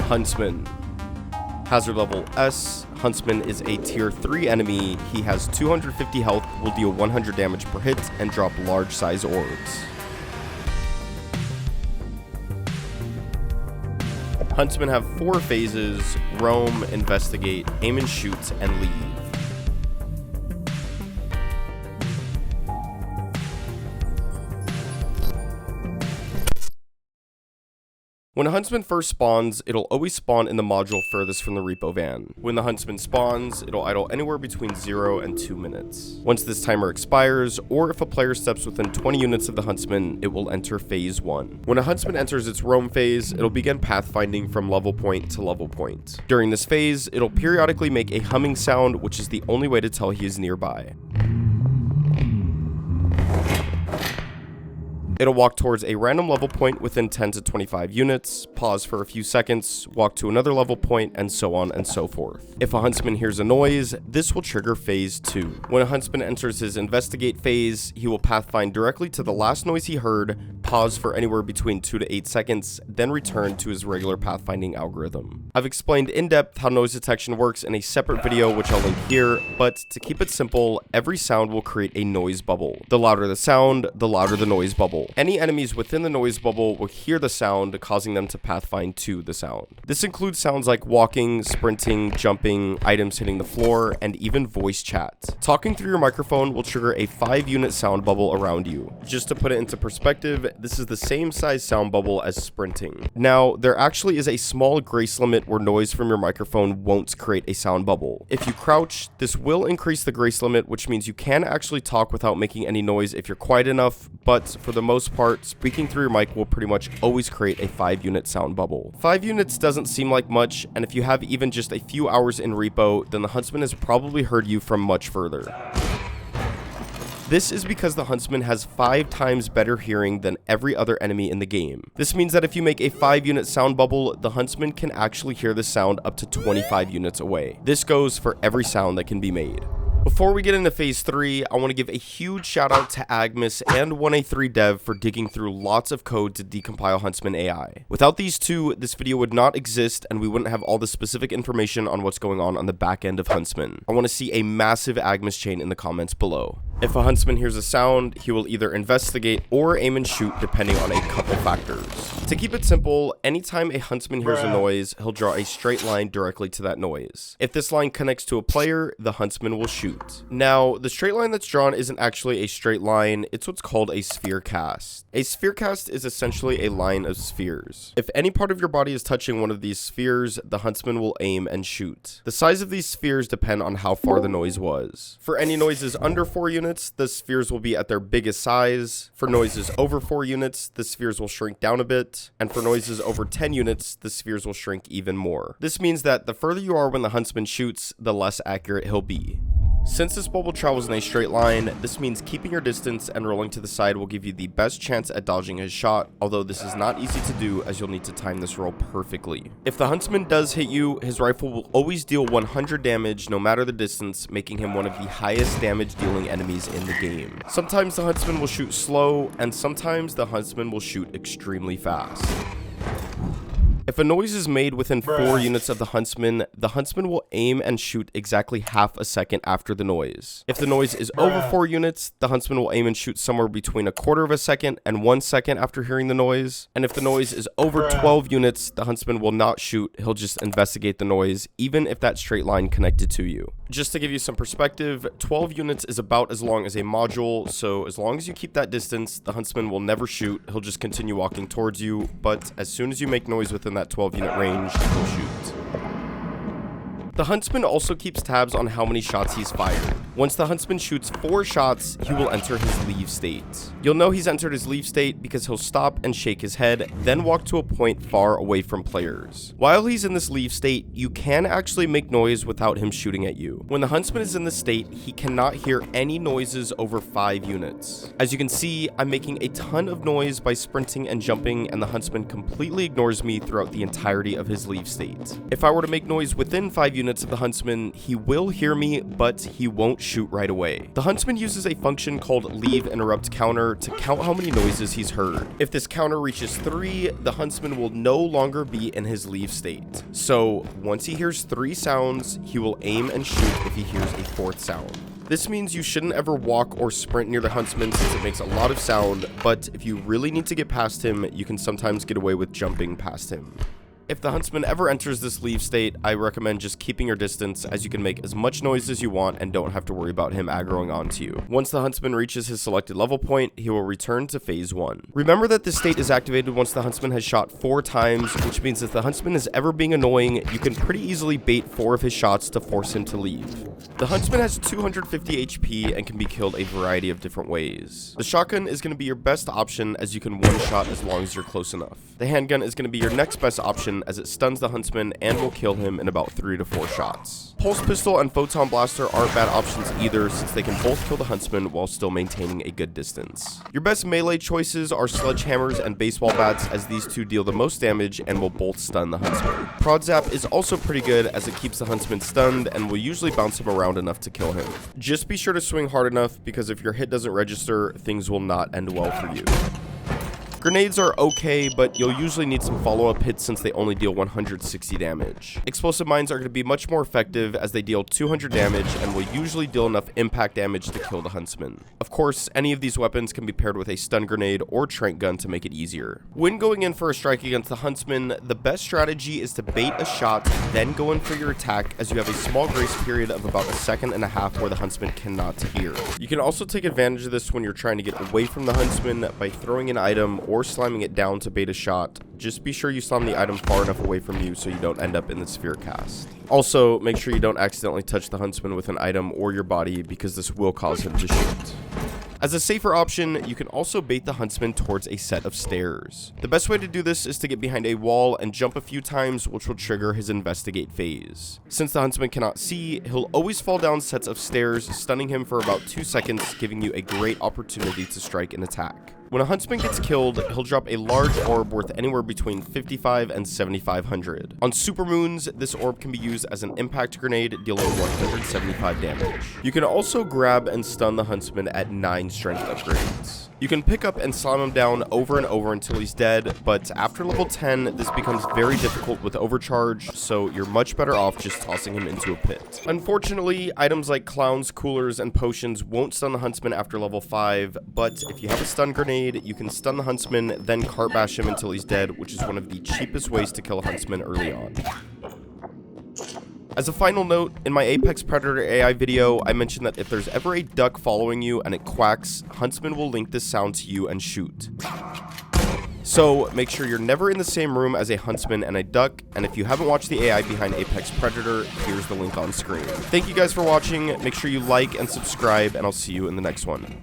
Huntsman. Hazard level S. Huntsman is a tier 3 enemy. He has 250 health, will deal 100 damage per hit, and drop large size orbs. Huntsmen have 4 phases: roam, investigate, aim and shoot, and leave. When a Huntsman first spawns, it'll always spawn in the module furthest from the R.E.P.O van. When the Huntsman spawns, it'll idle anywhere between 0 and 2 minutes. Once this timer expires, or if a player steps within 20 units of the Huntsman, it will enter phase 1. When a Huntsman enters its roam phase, it'll begin pathfinding from level point to level point. During this phase, it'll periodically make a humming sound, which is the only way to tell he is nearby. It'll walk towards a random level point within 10 to 25 units, pause for a few seconds, walk to another level point, and so on and so forth. If a Huntsman hears a noise, this will trigger phase 2. When a Huntsman enters his investigate phase, he will pathfind directly to the last noise he heard, pause for anywhere between 2 to 8 seconds, then return to his regular pathfinding algorithm. I've explained in depth how noise detection works in a separate video, which I'll link here, but to keep it simple, every sound will create a noise bubble. The louder the sound, the louder the noise bubble. Any enemies within the noise bubble will hear the sound, causing them to pathfind to the sound. This includes sounds like walking, sprinting, jumping, items hitting the floor, and even voice chat. Talking through your microphone will trigger a 5-unit sound bubble around you. Just to put it into perspective, this is the same size sound bubble as sprinting. Now, there actually is a small grace limit where noise from your microphone won't create a sound bubble. If you crouch, this will increase the grace limit, which means you can actually talk without making any noise if you're quiet enough, but for the most part, speaking through your mic will pretty much always create a 5-unit sound bubble. 5 units doesn't seem like much, and if you have even just a few hours in R.E.P.O, then the Huntsman has probably heard you from much further. This is because the Huntsman has 5 times better hearing than every other enemy in the game. This means that if you make a 5-unit sound bubble, the Huntsman can actually hear the sound up to 25 units away. This goes for every sound that can be made. Before we get into phase 3, I want to give a huge shout out to Agmus and 1A3 Dev for digging through lots of code to decompile Huntsman AI. Without these two, this video would not exist and we wouldn't have all the specific information on what's going on the back end of Huntsman. I want to see a massive Agmus chain in the comments below. If a Huntsman hears a sound, he will either investigate or aim and shoot depending on a couple factors. To keep it simple, anytime a Huntsman hears a noise, he'll draw a straight line directly to that noise. If this line connects to a player, the Huntsman will shoot. Now, the straight line that's drawn isn't actually a straight line, it's what's called a sphere cast. A sphere cast is essentially a line of spheres. If any part of your body is touching one of these spheres, the Huntsman will aim and shoot. The size of these spheres depend on how far the noise was. For any noises under 4 units, the spheres will be at their biggest size. For noises over 4 units, the spheres will shrink down a bit. And for noises over 10 units, the spheres will shrink even more. This means that the further you are when the Huntsman shoots, the less accurate he'll be. Since this bubble travels in a straight line, this means keeping your distance and rolling to the side will give you the best chance at dodging his shot, although this is not easy to do as you'll need to time this roll perfectly. If the Huntsman does hit you, his rifle will always deal 100 damage no matter the distance, making him one of the highest damage dealing enemies in the game. Sometimes the Huntsman will shoot slow, and sometimes the Huntsman will shoot extremely fast. If a noise is made within 4 units of the Huntsman will aim and shoot exactly half a second after the noise. If the noise is over 4 units, the Huntsman will aim and shoot somewhere between a quarter of a second and 1 second after hearing the noise. And if the noise is over 12 units, the Huntsman will not shoot, he'll just investigate the noise, even if that straight line connected to you. Just to give you some perspective, 12 units is about as long as a module, so as long as you keep that distance, the Huntsman will never shoot, he'll just continue walking towards you, but as soon as you make noise within that 12-unit range, he'll shoot. The Huntsman also keeps tabs on how many shots he's fired. Once the Huntsman shoots 4 shots, he will enter his leave state. You'll know he's entered his leave state because he'll stop and shake his head, then walk to a point far away from players. While he's in this leave state, you can actually make noise without him shooting at you. When the Huntsman is in this state, he cannot hear any noises over 5 units. As you can see, I'm making a ton of noise by sprinting and jumping, and the Huntsman completely ignores me throughout the entirety of his leave state. If I were to make noise within 5 units of the Huntsman, he will hear me, but he won't shoot right away. The Huntsman uses a function called leave interrupt counter to count how many noises he's heard. If this counter reaches 3, the Huntsman will no longer be in his leave state. So once he hears 3 sounds, he will aim and shoot if he hears a 4th sound. This means you shouldn't ever walk or sprint near the Huntsman since it makes a lot of sound, but if you really need to get past him, you can sometimes get away with jumping past him. If the Huntsman ever enters this leave state, I recommend just keeping your distance, as you can make as much noise as you want and don't have to worry about him aggroing onto you. Once the Huntsman reaches his selected level point, he will return to phase 1. Remember that this state is activated once the Huntsman has shot 4 times, which means if the Huntsman is ever being annoying, you can pretty easily bait 4 of his shots to force him to leave. The Huntsman has 250 HP and can be killed a variety of different ways. The shotgun is going to be your best option, as you can one-shot as long as you're close enough. The handgun is going to be your next best option, as it stuns the Huntsman and will kill him in about 3 to 4 shots. Pulse Pistol and Photon Blaster aren't bad options either, since they can both kill the Huntsman while still maintaining a good distance. Your best melee choices are Sledgehammers and Baseball Bats, as these two deal the most damage and will both stun the Huntsman. Prod Zap is also pretty good, as it keeps the Huntsman stunned and will usually bounce him around enough to kill him. Just be sure to swing hard enough, because if your hit doesn't register, things will not end well for you. Grenades are okay, but you'll usually need some follow-up hits since they only deal 160 damage. Explosive Mines are going to be much more effective, as they deal 200 damage and will usually deal enough impact damage to kill the Huntsman. Of course, any of these weapons can be paired with a stun grenade or tranq gun to make it easier. When going in for a strike against the Huntsman, the best strategy is to bait a shot, then go in for your attack, as you have a small grace period of about 1.5 seconds where the Huntsman cannot hear. You can also take advantage of this when you're trying to get away from the Huntsman by throwing an item or slamming it down to bait a shot. Just be sure you slam the item far enough away from you so you don't end up in the sphere cast. Also, make sure you don't accidentally touch the Huntsman with an item or your body, because this will cause him to shoot. As a safer option, you can also bait the Huntsman towards a set of stairs. The best way to do this is to get behind a wall and jump a few times, which will trigger his investigate phase. Since the Huntsman cannot see, he'll always fall down sets of stairs, stunning him for about 2 seconds, giving you a great opportunity to strike and attack. When a Huntsman gets killed, he'll drop a large orb worth anywhere between 55 and 7,500. On supermoons, this orb can be used as an impact grenade, dealing 175 damage. You can also grab and stun the Huntsman at 9 strength upgrades. You can pick up and slam him down over and over until he's dead, but after level 10, this becomes very difficult with overcharge, so you're much better off just tossing him into a pit. Unfortunately, items like clowns, coolers, and potions won't stun the Huntsman after level 5, but if you have a stun grenade, you can stun the Huntsman, then cart bash him until he's dead, which is one of the cheapest ways to kill a Huntsman early on. As a final note, in my Apex Predator AI video, I mentioned that if there's ever a duck following you and it quacks, Huntsman will link this sound to you and shoot. So make sure you're never in the same room as a Huntsman and a duck, and if you haven't watched the AI behind Apex Predator, here's the link on screen. Thank you guys for watching, make sure you like and subscribe, and I'll see you in the next one.